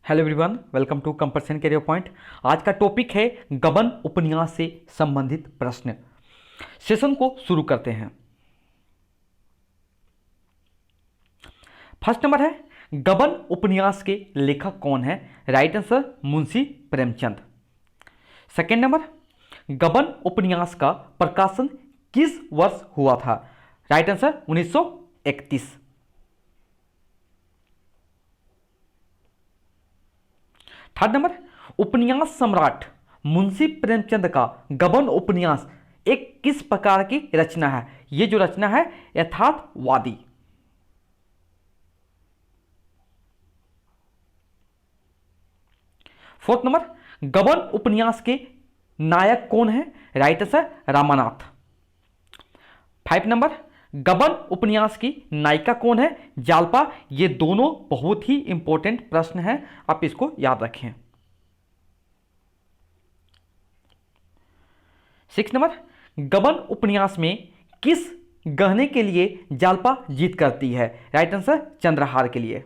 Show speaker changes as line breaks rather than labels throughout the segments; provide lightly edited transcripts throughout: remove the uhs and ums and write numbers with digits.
Hello everyone, welcome to compulsion career point. आज का topic है गबन उपन्यास से संबंधित प्रश्न। सेशन को शुरू करते हैं। फर्स्ट नंबर है, गबन उपन्यास के लेखक कौन है? Right answer Munshi Premchand. Second number, Gaban उपन्यास का प्रकाशन किस वर्ष हुआ था? Right answer 1931। थर्ड नंबर, उपन्यास सम्राट मुंशी प्रेमचंद का गबन उपन्यास एक किस प्रकार की रचना है? यह जो रचना है यथार्थवादी। फोर्थ नंबर, गबन उपन्यास के नायक कौन है? Right answer Ramanath. Five number, Gaban उपन्यास की नायिका कौन है? जालपा। ये दोनों बहुत ही इंपॉर्टेंट प्रश्न हैं, आप इसको याद रखें। सिक्स नंबर, गबन उपन्यास में किस गहने के लिए जालपा जीत करती है? राइट आंसर चंद्रहार के लिए।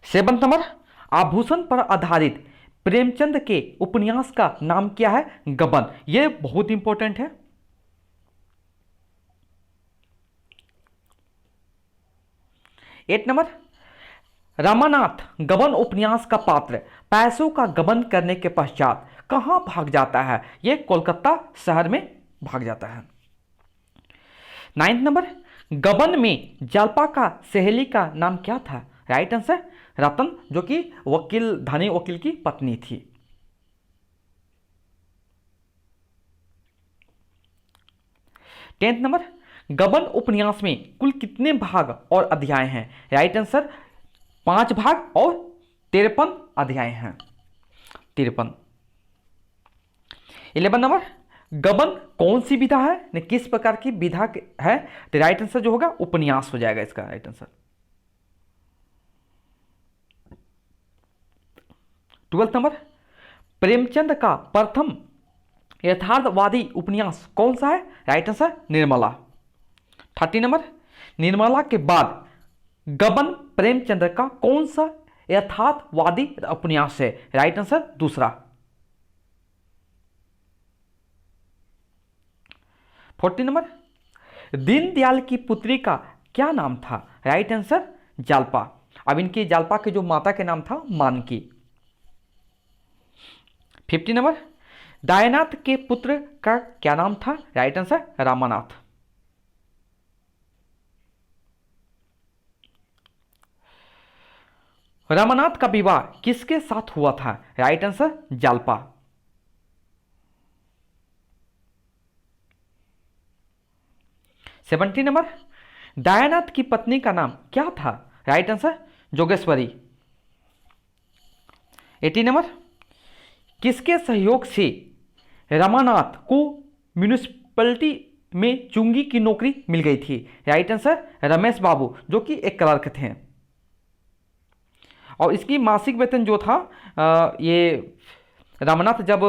सेवंथ नंबर, आभूषण पर आधारित प्रेमचंद के उपन्यास का नाम क्या है? गबन। यह बहुत इंपॉर्टेंट है। एट नंबर, रामानाथ गबन उपन्यास का पात्र पैसों का गबन करने के पश्चात कहां भाग जाता है? यह कोलकाता शहर में भाग जाता है। नाइन्थ नंबर, गबन में जालपा का सहेली का नाम क्या था? राइट आंसर रतन, जो कि वकील, धनी वकील की पत्नी थी। टेंथ नंबर, गबन उपन्यास में कुल कितने भाग और अध्याय हैं? राइट आंसर 5 भाग और 53 अध्याय हैं। 53। 11 नंबर, गबन कौन सी विधा है, ने किस प्रकार की विधा है? तो राइट आंसर जो होगा उपन्यास हो जाएगा इसका राइट आंसर। 12 नंबर, प्रेमचंद का प्रथम यथार्थवादी उपन्यास कौन सा है? Right answer Nirmala. 30 number, Nirmala के बाद गबन प्रेमचंद का कौन सा यथार्थवादी उपन्यास है? राइट आंसर दूसरा। 40 नंबर, दीनदयाल की पुत्री का क्या नाम था? Right answer Jalpa. अब इनकी जालपा के जो माता के नाम था मानकी। 50 नंबर, दयानाथ के पुत्र का क्या नाम था? Right answer Ramanath. रामानाथ का विवाह किसके साथ हुआ था? Right answer Jalpa. 70 number, Dayanath की पत्नी का नाम क्या था? Right answer Jogeshwari. 80 नंबर, किसके सहयोग से रामानाथ को म्यूनिसिपैलिटी में चुंगी की नौकरी मिल गई थी? राइट आंसर रमेश बाबू, जो कि एक क्लर्क थे। और इसकी मासिक वेतन जो था ये रामानाथ जब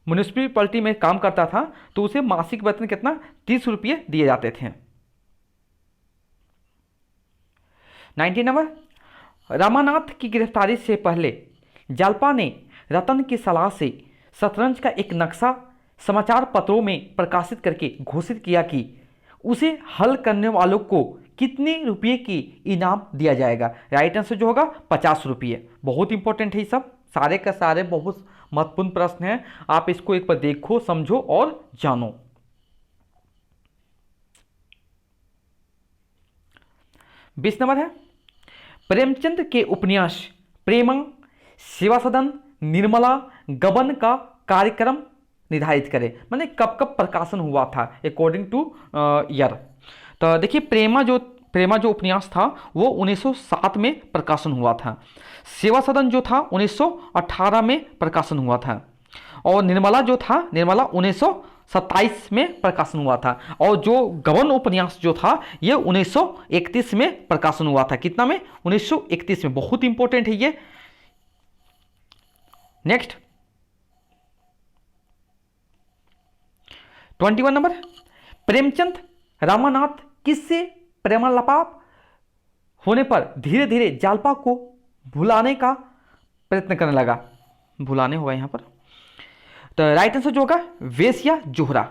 म्यूनिसिपैलिटी में काम करता था तो उसे मासिक वेतन कितना 30 रुपये दिए जाते थे। 90 नंबर, रामानाथ की गिरफ्तारी से पहले जालपा ने रतन की सलाह से शतरंज का एक नक्शा समाचार पत्रों में प्रकाशित करके घोषित किया कि उसे हल करने वालों को कितने रुपये की इनाम दिया जाएगा? राइट आंसर जो होगा 50 रुपये। बहुत इंपॉर्टेंट है, ये सब सारे का सारे बहुत महत्वपूर्ण प्रश्न हैं। आप इसको एक बार देखो, समझो और जानो। बीस नंबर है, प्रेमचंद के उपन्यास प्रेमा, सेवा सदन, निर्मला, गबन का कार्यक्रम निर्धारित करें, माने कब कब प्रकाशन हुआ था अकॉर्डिंग टू ईयर। तो देखिए, प्रेमा जो उपन्यास था वो 1907 में प्रकाशन हुआ था। सेवा सदन जो था 1918 में प्रकाशन हुआ था। और निर्मला जो था, निर्मला 1927 में प्रकाशन हुआ था। और जो गबन उपन्यास जो था ये 1931 में प्रकाशन हुआ था। कितना में? 1931 में। बहुत इंपॉर्टेंट है ये। नेक्स्ट 21 नंबर, प्रेमचंद रामानाथ किससे प्रेमालाप होने पर धीरे धीरे जालपा को भुलाने का प्रयत्न करने लगा। भुलाने होगा यहाँ पर, तो राइट आंसर जो होगा वेश्या जोहरा।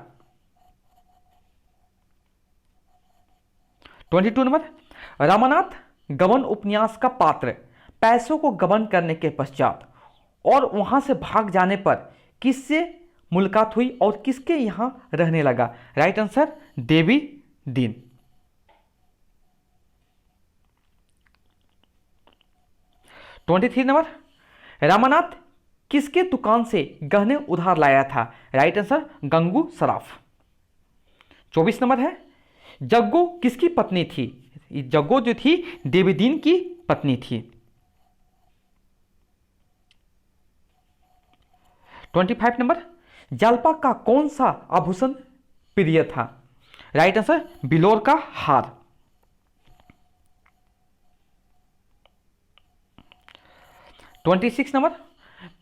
22 नंबर, रामानाथ गबन उपन्यास का पात्र पैसों को गबन करने के पश्चात और वहां से भाग जाने पर किससे मुलाकात हुई और किसके यहां रहने लगा? राइट आंसर देवी दीन। 23 नंबर, रामानाथ किसके दुकान से गहने उधार लाया था? Right answer Gangu Saraf. 24 number है, जग्गो किसकी पत्नी थी? जग्गो जो थी देवीदीन की पत्नी थी। 25 नंबर, जालपा का कौन सा आभूषण प्रिय था? राइट आंसर बिलोर का हार। 26 नंबर,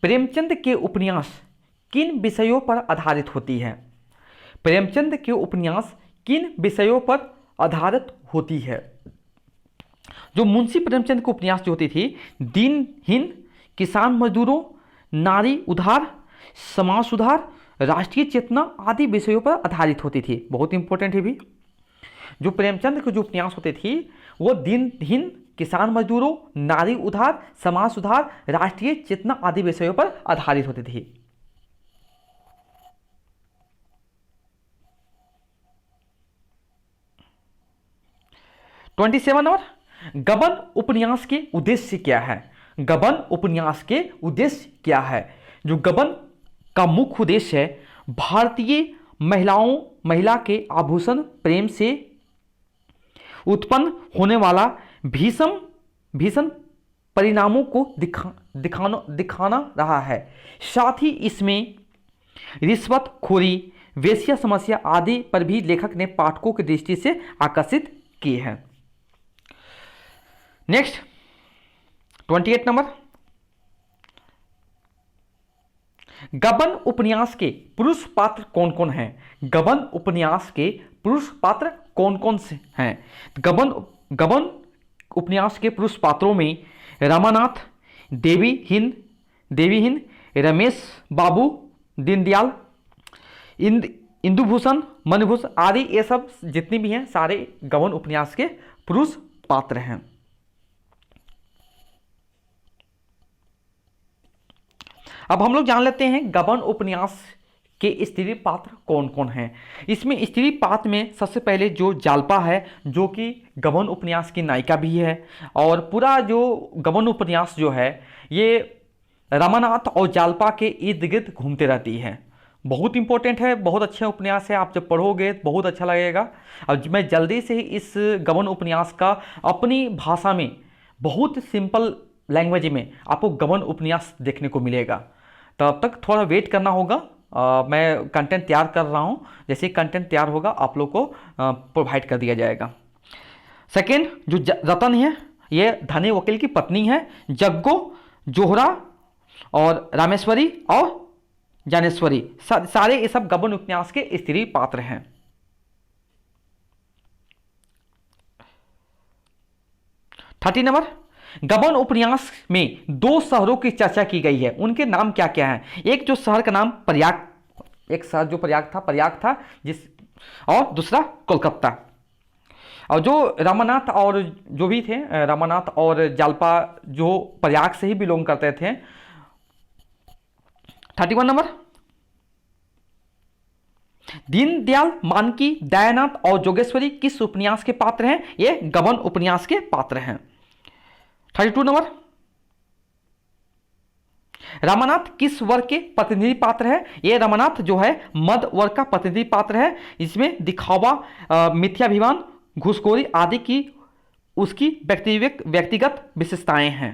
प्रेमचंद के उपन्यास किन विषयों पर आधारित होती है? प्रेमचंद के उपन्यास किन विषयों पर आधारित होती है? जो मुंशी प्रेमचंद की उपन्यास जो होती थी, दीनहीन, किसान मजदूरों, नारी उधार, समाज सुधार, राष्ट्रीय चेतना आदि विषयों पर आधारित होती थी। बहुत इंपॉर्टेंट है भी। जो प्रेमचंद की जो उपन्यास होती थी वो दीनहीन, किसान मजदूरों, नारी उधार, समाज सुधार, राष्ट्रीय चेतना आदि विषयों पर आधारित होती थी। ट्वेंटी सेवन नंबर, गबन उपन्यास के उद्देश्य क्या है? गबन उपन्यास के उद्देश्य क्या है? जो गबन का मुख्य उद्देश्य है भारतीय महिला के आभूषण प्रेम से उत्पन्न होने वाला भीषण परिणामों को दिखाना रहा है। साथ ही इसमें रिश्वतखोरी, वेश्या समस्या आदि पर भी लेखक ने पाठकों की दृष्टि से आकर्षित किए हैं। नेक्स्ट 28 नंबर, गबन उपन्यास के पुरुष पात्र कौन कौन हैं? गबन उपन्यास के पुरुष पात्र कौन कौन से हैं? गबन उपन्यास के पुरुष पात्रों में रामानाथ, देवीहीन, रमेश बाबू, दीनदयाल, इंदुभूषण, मनभूषण आदि, ये सब जितने भी हैं सारे गबन उपन्यास के पुरुष पात्र हैं। अब हम लोग जान लेते हैं गबन उपन्यास के स्त्री पात्र कौन कौन हैं। इसमें स्त्री पात्र में सबसे पहले जो जालपा है, जो कि गबन उपन्यास की नायिका भी है, और पूरा जो गबन उपन्यास जो है ये रामानाथ और जालपा के इर्द गिर्द घूमते रहती है। बहुत इंपॉर्टेंट है, बहुत अच्छा उपन्यास है, आप जब पढ़ोगे तो बहुत अच्छा लगेगा। और मैं जल्दी से ही इस गबन उपन्यास का अपनी भाषा में बहुत सिंपल लैंग्वेज में आपको गबन उपन्यास देखने को मिलेगा। तब तक थोड़ा वेट करना होगा। मैं कंटेंट तैयार कर रहा हूँ, जैसे कंटेंट तैयार होगा आप लोग को प्रोवाइड कर दिया जाएगा। सेकेंड जो रतन है ये धनी वकील की पत्नी है। जग्गो, जोहरा और रामेश्वरी और ज्ञानेश्वरी सारे ये सब गबन उपन्यास के स्त्री पात्र हैं। थर्टी नंबर, गबन उपन्यास में दो शहरों की चर्चा की गई है, उनके नाम क्या क्या हैं? एक जो शहर का नाम प्रयाग, एक शहर जो प्रयाग था जिस, और दूसरा कोलकाता। और जो रामानाथ और जो भी थे, रामानाथ और जालपा जो प्रयाग से ही बिलोंग करते थे। 31 नंबर, दीनदयाल, मानकी, दयानाथ और जोगेश्वरी किस उपन्यास के पात्र हैं? ये गबन उपन्यास के पात्र हैं। 32 नंबर, रामानाथ किस वर्ग के प्रतिनिधि पात्र है? ये रामानाथ जो है मध्य वर्ग का प्रतिनिधि पात्र है। इसमें दिखावा, मिथ्याभिमान, घूसखोरी आदि की उसकी व्यक्तिगत विशेषताएं हैं।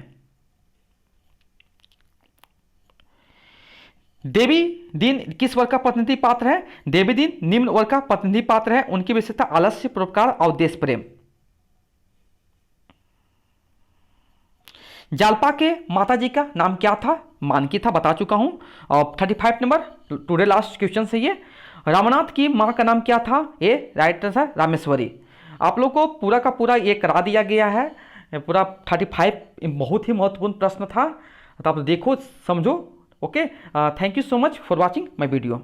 देवी दीन किस वर्ग का प्रतिनिधि पात्र है? देवी दीन निम्न वर्ग का प्रतिनिधि पात्र है। उनकी विशेषता आलस्य, परोपकार और देश प्रेम। जालपा के माताजी का नाम क्या था? मानकी था, बता चुका हूं। और 35 नंबर टुडे लास्ट क्वेश्चन से ये, रामनाथ की मां का नाम क्या था? ये राइट आंसर रामेश्वरी। आप लोग को पूरा का पूरा ये करा दिया गया है पूरा 35 बहुत ही महत्वपूर्ण प्रश्न था, तो आप देखो समझो। Okay, thank you so much for watching my video.